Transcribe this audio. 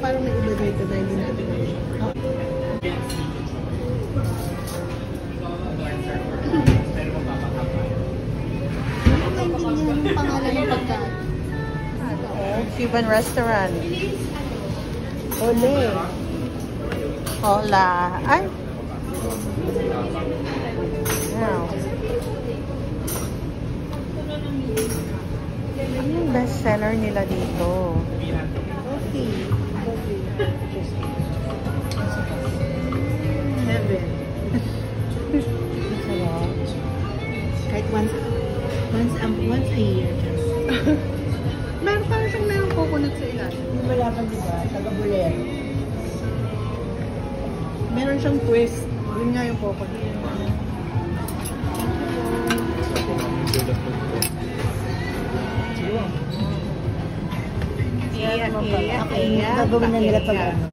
parang may iba dito dahil hindi natin alam. Hindi yung pangalan ng pagkain. Cuban restaurant. Ole. Hola. Ay. Wow. Ano yung best seller nila dito? Coffee. Heaven. Kahit once a year. Meron parang siyang merong coconut sa ilalim. Hindi malaban, diba? Taga-Bulero. Meron siyang twist. Yun nga yung coconut. Iya, Gagawin na nila pag ano.